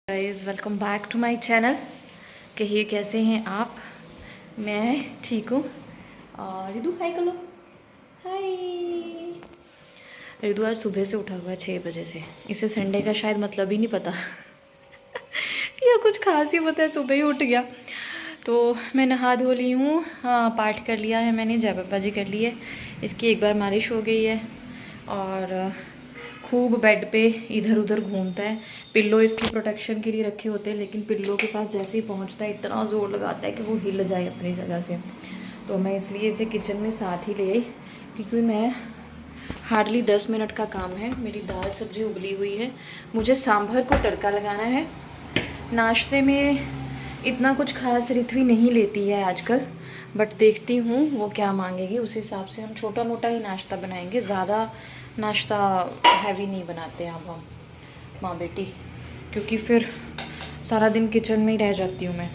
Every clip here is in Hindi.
Guys welcome back to my channel. कहिए कैसे हैं आप। मैं ठीक हूँ। और रिदू हाय कर लो। हाय। रिदू आज सुबह से उठा हुआ है 6 बजे से। इसे संडे का शायद मतलब ही नहीं पता या कुछ खास ही पता है, सुबह ही उठ गया। तो मैं नहा धो ली हूँ। हाँ, पाठ कर लिया है मैंने, जय बाबा जी कर लिए। इसकी एक बार मालिश हो गई है और खूब बेड पे इधर उधर घूमता है। पिल्लो इसकी प्रोटेक्शन के लिए रखे होते हैं, लेकिन पिल्लो के पास जैसे ही पहुंचता है इतना ज़ोर लगाता है कि वो हिल जाए अपनी जगह से। तो मैं इसलिए इसे किचन में साथ ही ले आई, क्योंकि मैं हार्डली 10 मिनट का काम है। मेरी दाल सब्जी उबली हुई है, मुझे सांभर को तड़का लगाना है। नाश्ते में इतना कुछ खास रिथवी नहीं लेती है आजकल, बट देखती हूँ वो क्या मांगेगी, उस हिसाब से हम छोटा मोटा ही नाश्ता बनाएंगे। ज़्यादा नाश्ता हैवी नहीं बनाते अब हम माँ बेटी, क्योंकि फिर सारा दिन किचन में ही रह जाती हूँ मैं।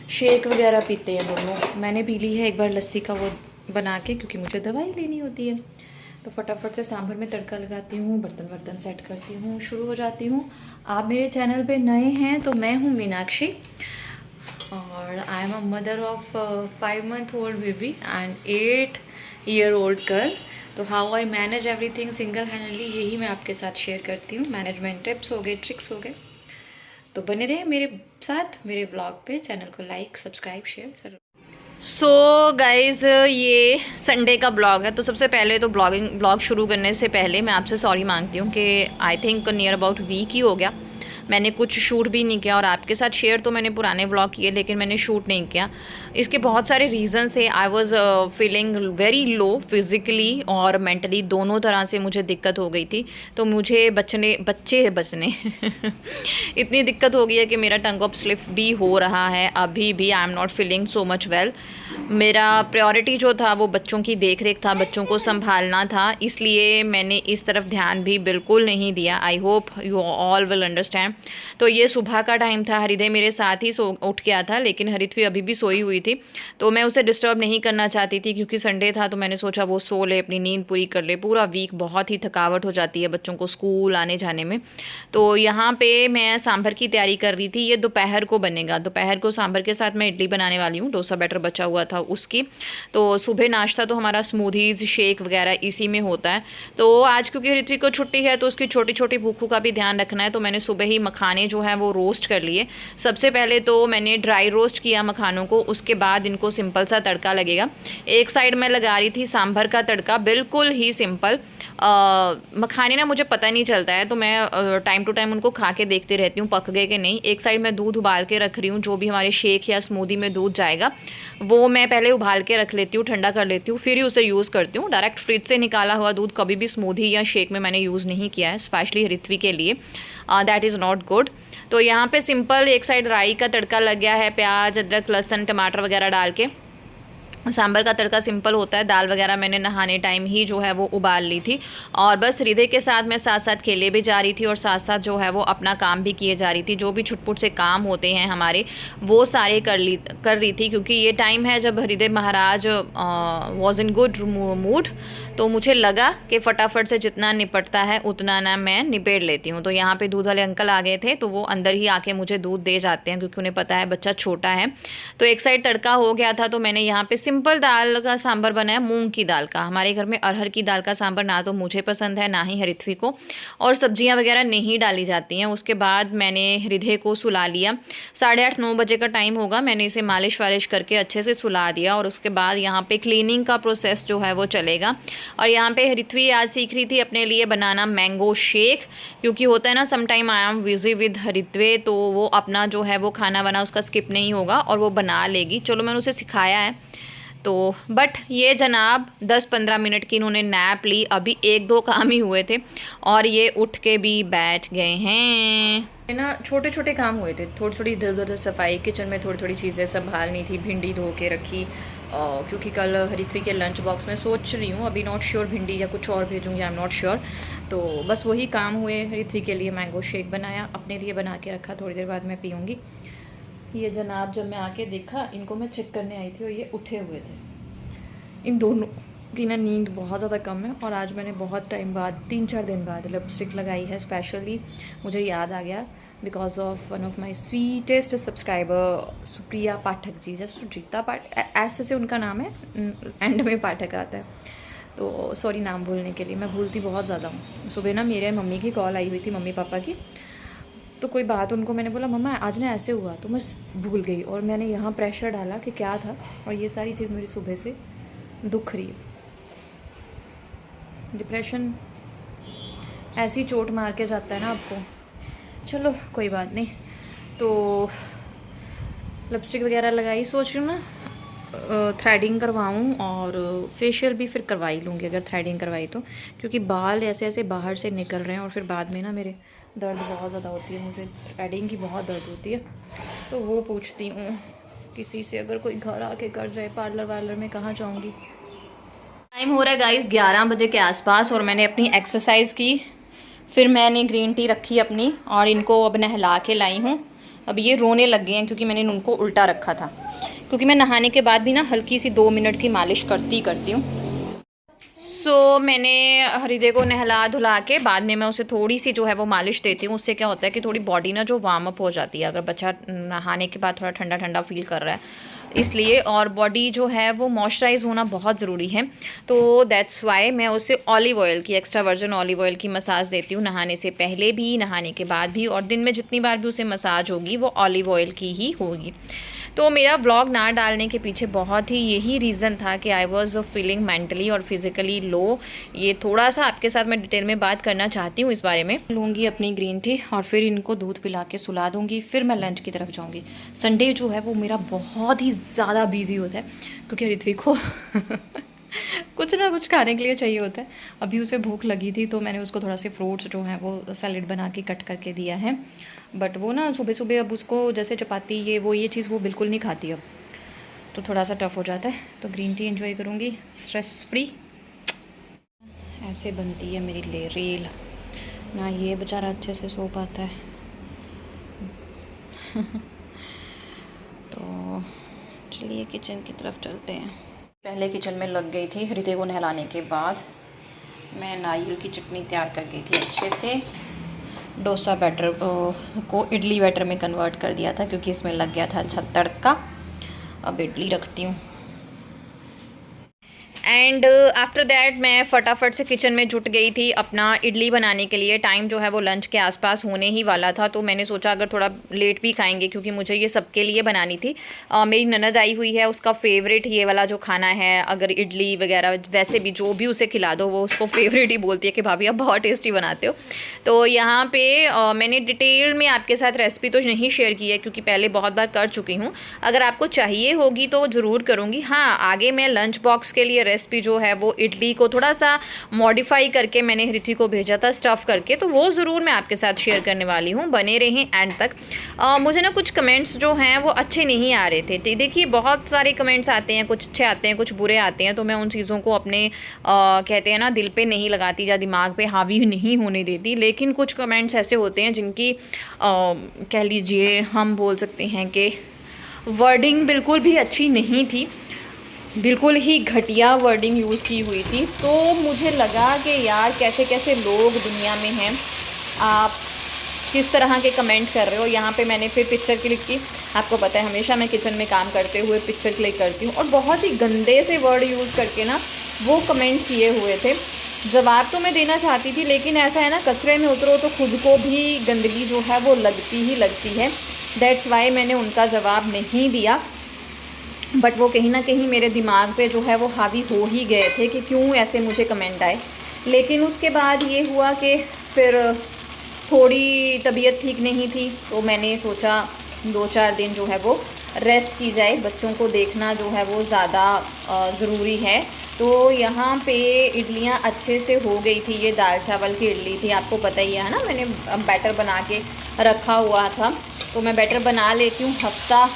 शेक वगैरह पीते हैं दोनों। मैंने पी ली है एक बार लस्सी का वो बना के, क्योंकि मुझे दवाई लेनी होती है। तो फटाफट से सांभर में तड़का लगाती हूँ, बर्तन वर्तन सेट करती हूँ, शुरू हो जाती हूँ। आप मेरे चैनल पे नए हैं तो मैं हूँ मीनाक्षी, और I am a mother of 5 month old baby and 8 year old girl. तो how I manage everything single handedly, यही मैं आपके साथ शेयर करती हूँ। मैनेजमेंट टिप्स हो गए, ट्रिक्स हो गए। तो बने रहे मेरे साथ मेरे ब्लॉग पे। चैनल को लाइक सब्सक्राइब शेयर जरूर। सो गाइज़, ये संडे का ब्लॉग है। तो सबसे पहले तो ब्लॉग शुरू करने से पहले मैं आपसे सॉरी मांगती हूँ कि I think near about week ही हो गया मैंने कुछ शूट भी नहीं किया। और आपके साथ शेयर तो मैंने पुराने व्लॉग किए, लेकिन मैंने शूट नहीं किया। इसके बहुत सारे रीज़न्स थे। I was feeling very low physically और मेंटली, दोनों तरह से मुझे दिक्कत हो गई थी। तो मुझे बचने इतनी दिक्कत हो गई है कि मेरा टंग ऑफ स्लिप भी हो रहा है अभी भी। I am not feeling so much well. मेरा प्रायोरिटी जो था वो बच्चों की देख रेख था, बच्चों को संभालना था, इसलिए मैंने इस तरफ ध्यान भी बिल्कुल नहीं दिया। I hope you all will understand. तो ये सुबह का टाइम था, हृदय मेरे साथ ही उठ गया था, लेकिन हरित्वी अभी भी सोई हुई थी। तो मैं उसे डिस्टर्ब नहीं करना चाहती थी, क्योंकि संडे था। तो मैंने सोचा वो सो ले, अपनी नींद पूरी कर ले। पूरा वीक बहुत ही थकावट हो जाती है बच्चों को स्कूल आने जाने में। तो यहाँ पे मैं सांभर की तैयारी कर रही थी। ये दोपहर को बनेगा। दोपहर को सांभर के साथ मैं इडली बनाने वाली हूँ। डोसा बैटर बचा हुआ था उसकी। तो सुबह नाश्ता तो हमारा स्मूदीज़ शेक वगैरह इसी में होता है। तो आज क्योंकि ऋत्विक को छुट्टी है तो उसकी छोटी छोटी भूखों का भी ध्यान रखना है। तो मैंने सुबह ही मखाने जो है वो रोस्ट कर लिए। सबसे पहले तो मैंने ड्राई रोस्ट किया मखानों को, उसके बाद इनको सिंपल सा तड़का लगेगा। एक साइड में लगा रही थी सांभर का तड़का, बिल्कुल ही सिंपल। मखाने ना मुझे पता नहीं चलता है, तो मैं टाइम टू टाइम उनको खा के देखती रहती हूँ पक गए कि नहीं। एक साइड में दूध उबाल के रख रही हूँ। जो भी हमारे शेक या स्मूदी में दूध जाएगा वो मैं पहले उबाल के रख लेती हूँ, ठंडा कर लेती हूँ, फिर ही उसे यूज़ करती हूँ। डायरेक्ट फ्रिज से निकाला हुआ दूध कभी भी स्मूदी या शेक में मैंने यूज़ नहीं किया है, स्पेशली ऋत्वी के लिए। That is not good. तो यहाँ पे सिंपल एक साइड राई का तड़का लग गया है, प्याज अदरक लहसुन टमाटर वगैरह डाल के। सांभर का तड़का सिंपल होता है। दाल वगैरह मैंने नहाने टाइम ही जो है वो उबाल ली थी, और बस हृदय के साथ मैं साथ साथ खेले भी जा रही थी और साथ साथ जो है वो अपना काम भी किए जा रही थी। जो भी छुटपुट से काम होते हैं हमारे वो सारे कर रही थी, क्योंकि ये टाइम है जब हृदय महाराज वॉज इन गुड मूड। तो मुझे लगा कि फटाफट से जितना निपटता है उतना ना मैं निपेट लेती हूँ। तो यहाँ पे दूध वाले अंकल आ गए थे, तो वो अंदर ही आके मुझे दूध दे जाते हैं, क्योंकि उन्हें पता है बच्चा छोटा है। तो एक साइड तड़का हो गया था, तो मैंने यहाँ पे सिंपल दाल का सांभर बनाया, मूंग की दाल का। हमारे घर में अरहर की दाल का सांभर ना तो मुझे पसंद है ना ही हरित्वी को, और सब्जियां वगैरह नहीं डाली जाती हैं। उसके बाद मैंने हृदय को सुला लिया। 8:30-9 बजे का टाइम होगा। मैंने इसे मालिश वालिश करके अच्छे से सुला दिया, और उसके बाद यहाँ पे क्लीनिंग का प्रोसेस जो है वो चलेगा। और यहाँ पे हरित्वी आज सीख रही थी अपने लिए बनाना मैंगो शेक, क्योंकि होता है ना some time I am busy with हरित्वे, तो वो अपना जो है वो खाना बना उसका स्किप नहीं होगा और वो बना लेगी। चलो मैंने उसे सिखाया है। तो बट ये जनाब 10-15 मिनट की इन्होंने नैप ली। अभी 1-2 काम ही हुए थे और ये उठ के भी बैठ गए हैं ना। छोटे छोटे काम हुए थे, थोड़ी थोड़ी इधर उधर सफाई, किचन में थोड़ी थोड़ी चीज़ें संभालनी थी। भिंडी धो के रखी, क्योंकि कल हरित्वी के लंच बॉक्स में सोच रही हूँ, अभी नॉट श्योर भिंडी या कुछ और भेजूँगी, आई एम नॉट श्योर। तो बस वही काम हुए। हरित्वी के लिए मैंगो शेक बनाया, अपने लिए बना के रखा, थोड़ी देर बाद मैं पीऊँगी। ये जनाब जब मैं आके देखा, इनको मैं चेक करने आई थी और ये उठे हुए थे। इन दोनों की ना नींद बहुत ज़्यादा कम है, और आज मैंने बहुत टाइम बाद 3-4 दिन बाद लिपस्टिक लगाई है स्पेशली। मुझे याद आ गया because of one of my sweetest subscriber Supriya Pathak ji, just Sujita Pathak ऐसे से उनका नाम है, एंड में पाठक आता है, तो सॉरी नाम भूलने के लिए, मैं भूलती बहुत ज़्यादा हूँ। सुबह ना मेरे मम्मी की कॉल आई हुई थी, मम्मी पापा की, तो कोई बात उनको मैंने बोला मम्मा आज ना ऐसे हुआ, तो मैं भूल गई और मैंने यहाँ प्रेशर डाला कि क्या था, और ये सारी चीज़ मेरी सुबह से दुख रही है। डिप्रेशन ऐसी चोट मार के जाता है ना आपको। चलो कोई बात नहीं। तो लिपस्टिक वगैरह लगाई, सोच रही हूँ ना थ्रेडिंग करवाऊँ और फेशियल भी फिर करवा ही लूँगी अगर थ्रेडिंग करवाई तो, क्योंकि बाल ऐसे ऐसे बाहर से निकल रहे हैं और फिर बाद में ना मेरे दर्द बहुत ज़्यादा होती है, मुझे थ्रेडिंग की बहुत दर्द होती है। तो वो पूछती हूँ किसी से, अगर कोई घर आके कर जाए पार्लर वार्लर में, कहाँ जाऊँगी। टाइम हो रहा है गाइस 11 बजे के आसपास और मैंने अपनी एक्सरसाइज की, फिर मैंने ग्रीन टी रखी अपनी और इनको अब नहला के लाई हूँ। अब ये रोने लग गए हैं क्योंकि मैंने उनको उल्टा रखा था, क्योंकि मैं नहाने के बाद भी ना हल्की सी 2 मिनट की मालिश करती हूँ। सो मैंने हृदय को नहला धुला के बाद में मैं उसे थोड़ी सी जो है वो मालिश देती हूँ। उससे क्या होता है कि थोड़ी बॉडी ना जो वार्म अप हो जाती है, अगर बच्चा नहाने के बाद थोड़ा ठंडा ठंडा फील कर रहा है इसलिए, और बॉडी जो है वो मॉइस्चराइज होना बहुत ज़रूरी है। तो दैट्स वाई मैं उसे ऑलिव ऑयल की, एक्स्ट्रा वर्जिन ऑलिव ऑयल की मसाज देती हूँ, नहाने से पहले भी, नहाने के बाद भी, और दिन में जितनी बार भी उसे मसाज होगी वो ऑलिव ऑयल की ही होगी। तो मेरा व्लॉग ना डालने के पीछे बहुत ही यही रीज़न था कि आई वॉज फीलिंग मेंटली और फिज़िकली लो। ये थोड़ा सा आपके साथ मैं डिटेल में बात करना चाहती हूँ इस बारे में। लूँगी अपनी ग्रीन टी और फिर इनको दूध पिला के सुला दूँगी, फिर मैं लंच की तरफ जाऊँगी। संडे जो है वो मेरा बहुत ही ज़्यादा बिजी होता है क्योंकि ऋत्विक को कुछ ना कुछ खाने के लिए चाहिए होता है। अभी उसे भूख लगी थी तो मैंने उसको थोड़ा से फ्रूट्स जो हैं वो सैलेड बना के कट करके दिया है, बट वो ना सुबह सुबह अब उसको जैसे चपाती ये चीज़ वो बिल्कुल नहीं खाती अब, तो थोड़ा सा टफ़ हो जाता है। तो ग्रीन टी एंजॉय करूँगी स्ट्रेस फ्री। ऐसे बनती है मेरी रेल ना, ये बेचारा अच्छे से सो पाता है। तो चलिए किचन की तरफ चलते हैं। पहले किचन में लग गई थी, हृदय को नहलाने के बाद मैं नारियल की चटनी तैयार कर गई थी अच्छे से। डोसा बैटर को इडली बैटर में कन्वर्ट कर दिया था क्योंकि इसमें लग गया था अच्छा तड़का। अब इडली रखती हूँ एंड आफ्टर दैट मैं फटाफट से किचन में जुट गई थी अपना इडली बनाने के लिए। टाइम जो है वो लंच के आसपास होने ही वाला था, तो मैंने सोचा अगर थोड़ा लेट भी खाएंगे क्योंकि मुझे ये सबके लिए बनानी थी। मेरी ननद आई हुई है, उसका फेवरेट ये वाला जो खाना है, अगर इडली वगैरह वैसे भी जो भी उसे खिला दो वो उसको फेवरेट ही बोलती है कि भाभी आप बहुत टेस्टी बनाते हो। तो यहाँ पर मैंने डिटेल में आपके साथ रेसिपी तो नहीं शेयर की है क्योंकि पहले बहुत बार कर चुकी हूँ। अगर आपको चाहिए होगी तो ज़रूर करूँगी। हाँ, आगे मैं लंच बॉक्स के लिए रेसिपी जो है वो इडली को थोड़ा सा मॉडिफाई करके मैंने ऋत्विक को भेजा था स्टफ़ करके, तो वो ज़रूर मैं आपके साथ शेयर करने वाली हूँ। बने रहें एंड तक। मुझे ना कुछ कमेंट्स जो हैं वो अच्छे नहीं आ रहे थे। देखिए बहुत सारे कमेंट्स आते हैं, कुछ अच्छे आते हैं कुछ बुरे आते हैं, तो मैं उन चीज़ों को अपने कहते हैं ना दिल पे नहीं लगाती या दिमाग पे हावी नहीं होने देती। लेकिन कुछ कमेंट्स ऐसे होते हैं जिनकी कह लीजिए हम बोल सकते हैं कि वर्डिंग बिल्कुल भी अच्छी नहीं थी, बिल्कुल ही घटिया वर्डिंग यूज़ की हुई थी। तो मुझे लगा कि यार कैसे कैसे लोग दुनिया में हैं, आप किस तरह के कमेंट कर रहे हो। यहाँ पे मैंने फिर पिक्चर क्लिक की। आपको पता है हमेशा मैं किचन में काम करते हुए पिक्चर क्लिक करती हूँ, और बहुत ही गंदे से वर्ड यूज़ करके ना वो कमेंट किए हुए थे। जवाब तो मैं देना चाहती थी, लेकिन ऐसा है ना कचरे में उतरो तो खुद को भी गंदगी जो है वो लगती ही लगती है। दैट्स वाई मैंने उनका जवाब नहीं दिया, बट वो कहीं ना कहीं मेरे दिमाग पे जो है वो हावी हो ही गए थे कि क्यों ऐसे मुझे कमेंट आए। लेकिन उसके बाद ये हुआ कि फिर थोड़ी तबीयत ठीक नहीं थी, तो मैंने सोचा 2-4 दिन जो है वो रेस्ट की जाए, बच्चों को देखना जो है वो ज़्यादा ज़रूरी है। तो यहाँ पे इडलियाँ अच्छे से हो गई थी। ये दाल चावल की इडली थी, आपको पता ही है ना, मैंने बैटर बना के रखा हुआ था। तो मैं बैटर बना लेती हूँ हफ्ता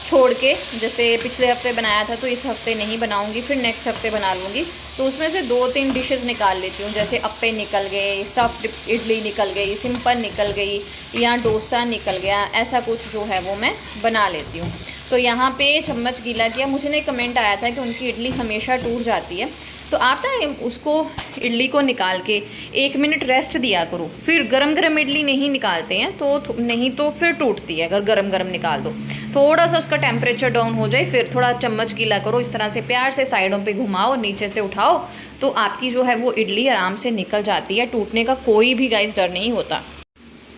छोड़ के, जैसे पिछले हफ्ते बनाया था तो इस हफ्ते नहीं बनाऊंगी, फिर नेक्स्ट हफ्ते बना लूँगी। तो उसमें से 2-3 डिशेस निकाल लेती हूँ, जैसे अप्पे निकल गए, स्टफ्ड इडली निकल गई, सिंपल निकल गई, या डोसा निकल गया, ऐसा कुछ जो है वो मैं बना लेती हूँ। तो यहाँ पे चम्मच गीला किया। मुझे ना एक कमेंट आया था कि उनकी इडली हमेशा टूट जाती है, तो आप ना उसको इडली को निकाल के 1 मिनट रेस्ट दिया करो। फिर गरम गरम इडली नहीं निकालते हैं तो नहीं तो फिर टूटती है। अगर गरम गरम निकाल दो, थोड़ा सा उसका टेम्परेचर डाउन हो जाए, फिर थोड़ा चम्मच गीला करो, इस तरह से प्यार से साइडों पे घुमाओ, नीचे से उठाओ, तो आपकी जो है वो इडली आराम से निकल जाती है। टूटने का कोई भी गाइस डर नहीं होता।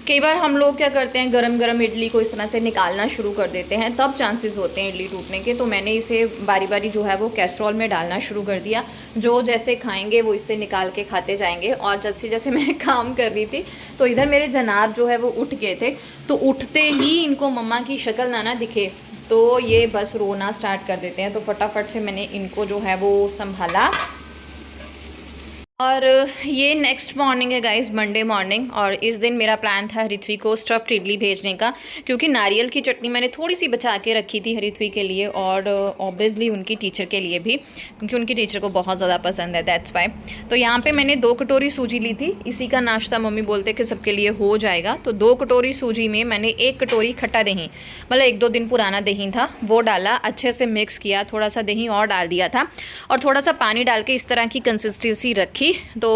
कई बार हम लोग क्या करते हैं, गरम गरम इडली को इस तरह से निकालना शुरू कर देते हैं, तब चांसेस होते हैं इडली टूटने के। तो मैंने इसे बारी बारी जो है वो कैसरोल में डालना शुरू कर दिया। जो जैसे खाएंगे वो इससे निकाल के खाते जाएंगे। और जैसे जैसे मैं काम कर रही थी तो इधर मेरे जनाब जो है वो उठ गए थे। तो उठते ही इनको मम्मा की शक्ल ना दिखे तो ये बस रोना स्टार्ट कर देते हैं। तो फटाफट से मैंने इनको जो है वो संभाला। और ये नेक्स्ट मॉर्निंग है गाइस, मंडे मॉर्निंग। और इस दिन मेरा प्लान था हरिथ्वी को स्टफ़्ड इडली भेजने का, क्योंकि नारियल की चटनी मैंने थोड़ी सी बचा के रखी थी हरिथ्वी के लिए और ऑब्वियसली उनकी टीचर के लिए भी, क्योंकि उनकी टीचर को बहुत ज़्यादा पसंद है, दैट्स वाई। तो यहाँ पे मैंने 2 कटोरी सूजी ली थी। इसी का नाश्ता मम्मी बोलते कि सबके लिए हो जाएगा। तो 2 कटोरी सूजी में मैंने 1 कटोरी खट्टा दही, मतलब 1-2 दिन पुराना दही था, वो डाला, अच्छे से मिक्स किया, थोड़ा सा दही और डाल दिया था और थोड़ा सा पानी डाल के इस तरह की कंसिस्टेंसी रखी। तो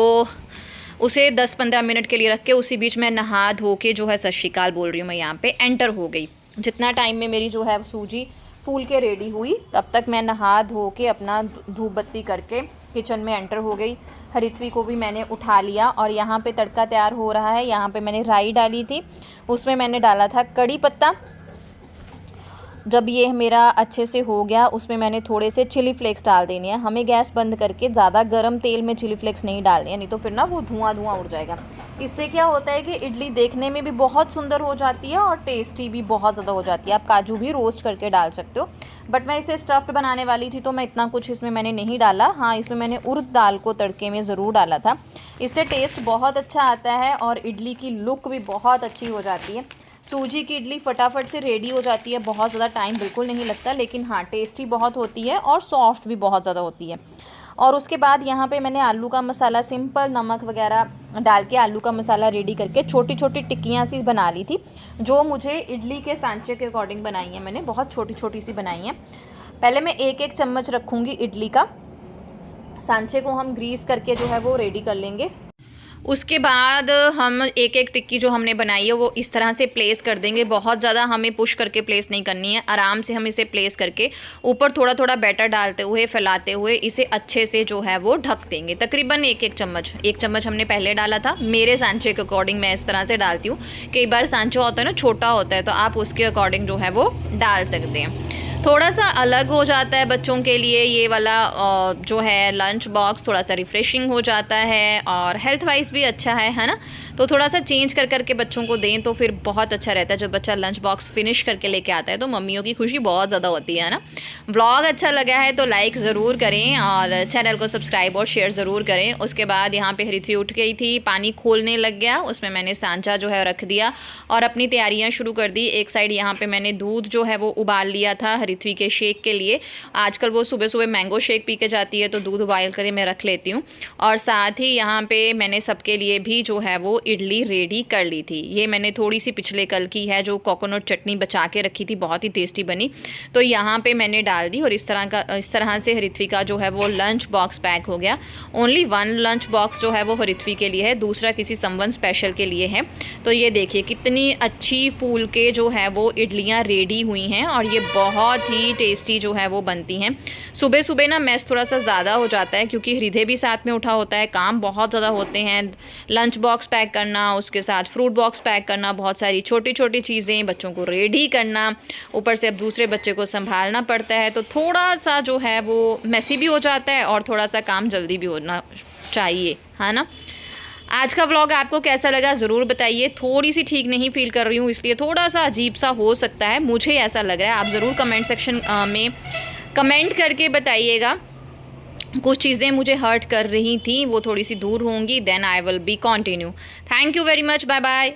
उसे 10-15 मिनट के लिए रख के उसी बीच में नहा धो के जो है सत श्री अकाल बोल रही हूँ मैं यहाँ पे एंटर हो गई। जितना टाइम में मेरी जो है सूजी फूल के रेडी हुई, तब तक मैं नहा धो के अपना धूप बत्ती करके किचन में एंटर हो गई। हरिथ्वी को भी मैंने उठा लिया और यहाँ पे तड़का तैयार हो रहा है। यहाँ पे मैंने राई डाली थी, उसमें मैंने डाला था कड़ी पत्ता। जब ये मेरा अच्छे से हो गया, उसमें मैंने थोड़े से चिली फ्लेक्स डाल देनी है। हमें गैस बंद करके ज़्यादा गर्म तेल में चिली फ्लेक्स नहीं डालनी है, नहीं तो फिर ना वो धुआं धुआं उड़ जाएगा। इससे क्या होता है कि इडली देखने में भी बहुत सुंदर हो जाती है और टेस्टी भी बहुत ज़्यादा हो जाती है। आप काजू भी रोस्ट करके डाल सकते हो, बट मैं इसे स्टफ़्ड बनाने वाली थी तो मैं इतना कुछ इसमें मैंने नहीं डाला। हाँ, इसमें मैंने उड़द दाल को तड़के में ज़रूर डाला था। इससे टेस्ट बहुत अच्छा आता है और इडली की लुक भी बहुत अच्छी हो जाती है। सूजी की इडली फटाफट से रेडी हो जाती है, बहुत ज़्यादा टाइम बिल्कुल नहीं लगता, लेकिन हाँ टेस्टी बहुत होती है और सॉफ्ट भी बहुत ज़्यादा होती है। और उसके बाद यहाँ पे मैंने आलू का मसाला, सिंपल नमक वगैरह डाल के आलू का मसाला रेडी करके छोटी छोटी टिक्कियाँ सी बना ली थी, जो मुझे इडली के सांचे के अकॉर्डिंग बनाई हैं मैंने, बहुत छोटी छोटी सी बनाई हैं। पहले मैं 1-1 चम्मच रखूँगी इडली का, सांचे को हम ग्रीस करके जो है वो रेडी कर लेंगे। उसके बाद हम 1-1 टिक्की जो हमने बनाई है वो इस तरह से प्लेस कर देंगे। बहुत ज़्यादा हमें पुश करके प्लेस नहीं करनी है, आराम से हम इसे प्लेस करके ऊपर थोड़ा थोड़ा बैटर डालते हुए फैलाते हुए इसे अच्छे से जो है वो ढक देंगे। तकरीबन 1-1 चम्मच, 1 चम्मच हमने पहले डाला था। मेरे सांचे के अकॉर्डिंग मैं इस तरह से डालती हूँ। कई बार सांचा होता है ना छोटा होता है, तो आप उसके अकॉर्डिंग जो है वो डाल सकते हैं। थोड़ा सा अलग हो जाता है बच्चों के लिए ये वाला जो है लंच बॉक्स, थोड़ा सा रिफ़्रेशिंग हो जाता है और हेल्थ वाइज भी अच्छा है ना। तो थोड़ा सा चेंज कर करके बच्चों को दें तो फिर बहुत अच्छा रहता है। जब बच्चा लंच बॉक्स फिनिश करके लेके आता है तो मम्मियों की खुशी बहुत ज़्यादा होती है ना। व्लॉग अच्छा लगा है तो लाइक ज़रूर करें और चैनल को सब्सक्राइब और शेयर ज़रूर करें। उसके बाद यहाँ पे हरिथ्वी उठ गई थी, पानी खोलने लग गया, उसमें मैंने सांचा जो है रख दिया और अपनी तैयारियाँ शुरू कर दी। एक साइड यहाँ पर मैंने दूध जो है वो उबाल लिया था हरिथ्वी के शेक के लिए। आजकल वो सुबह सुबह मैंगो शेक पी के जाती है, तो दूध उबाल कर मैं रख लेती हूँ। और साथ ही यहाँ पे मैंने सबके लिए भी जो है वो इडली रेडी कर ली थी। ये मैंने थोड़ी सी पिछले कल की है जो कोकोनट चटनी बचा के रखी थी, बहुत ही टेस्टी बनी, तो यहाँ पे मैंने डाल दी। और इस तरह से हरिथ्वी का जो है वो लंच बॉक्स पैक हो गया। ओनली 1 लंच बॉक्स जो है वो हरिथ्वी के लिए है, दूसरा किसी समवन स्पेशल के लिए है। तो ये देखिए कितनी अच्छी फूल के जो है वो इडलियाँ रेडी हुई हैं और ये बहुत ही टेस्टी जो है वो बनती हैं। सुबह सुबह ना मैस थोड़ा सा ज़्यादा हो जाता है क्योंकि हृदय भी साथ में उठा होता है, काम बहुत ज़्यादा होते हैं, लंच बॉक्स पैक करना, उसके साथ फ्रूट बॉक्स पैक करना, बहुत सारी छोटी छोटी चीज़ें बच्चों को रेडी करना, ऊपर से अब दूसरे बच्चे को संभालना पड़ता है, तो थोड़ा सा जो है वो मैसी भी हो जाता है और थोड़ा सा काम जल्दी भी होना चाहिए, है ना। आज का व्लॉग आपको कैसा लगा ज़रूर बताइए। थोड़ी सी ठीक नहीं फील कर रही हूँ, इसलिए थोड़ा सा अजीब सा हो सकता है, मुझे ऐसा लग रहा है। आप ज़रूर कमेंट सेक्शन में कमेंट करके बताइएगा। कुछ चीज़ें मुझे हर्ट कर रही थी, वो थोड़ी सी दूर होंगी, then I will be continue. Thank you very much, bye bye.